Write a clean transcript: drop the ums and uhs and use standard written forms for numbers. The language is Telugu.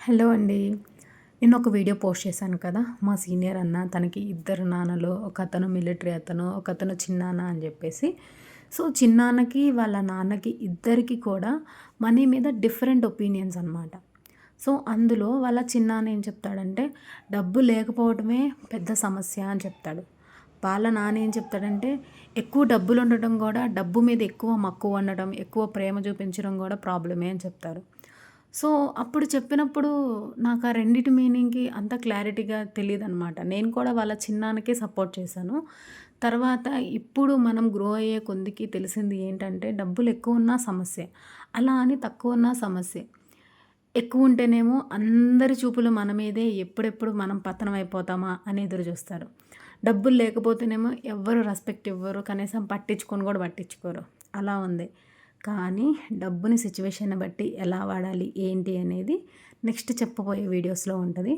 హలో అండి. నేను ఒక వీడియో పోస్ట్ చేశాను కదా! మా సీనియర్ అన్న తనకి ఇద్దరు నాన్నలు. ఒకతను మిలిటరీ అతను, ఒకతను చిన్నాన్న అని చెప్పేసి. సో, చిన్నాన్నకి వాళ్ళ నాన్నకి ఇద్దరికీ కూడా మనీ మీద డిఫరెంట్ ఒపీనియన్స్ అనమాట. సో, అందులో వాళ్ళ చిన్నాన్న ఏం చెప్తాడంటే, డబ్బు లేకపోవడమే పెద్ద సమస్య అని చెప్తాడు. వాళ్ళ నాన్న ఏం చెప్తాడంటే, ఎక్కువ డబ్బులుండటం కూడా డబ్బు మీద ఎక్కువ మక్కువ ఉండడం, ఎక్కువ ప్రేమ చూపించడం కూడా ప్రాబ్లమే అని చెప్తారు. సో, అప్పుడు చెప్పినప్పుడు నాకు ఆ రెండిటి మీనింగ్‌కి అంత క్లారిటీగా తెలీదనమాట. నేను కూడా వాళ్ళ చిన్నాన్నకే సపోర్ట్ చేశాను. తర్వాత ఇప్పుడు మనం గ్రో అయ్యే కొందికి తెలిసింది ఏంటంటే, డబ్బులెక్కువున్నా సమస్యే. అలా అని తక్కువున్నా సమస్యే. ఎక్కువుంటేనేమో అందరి చూపులు మన మీదే ఎప్పుడెప్పుడు మనం పతనం అయిపోతామా అని ఎదురు చూస్తారు. డబ్బులు లేకపోతేనేమో ఎవ్వరు రెస్పెక్ట్ ఇవ్వరు. కనీసం పట్టించుకొని కూడా పట్టించుకోరు. అలా ఉంది. కానీ డబ్బుని సిచ్యువేషన్‌ని బట్టి ఎలా వాడాలి, ఏంటి అనేది నెక్స్ట్ చెప్పబోయే వీడియోస్‌లో ఉంటది.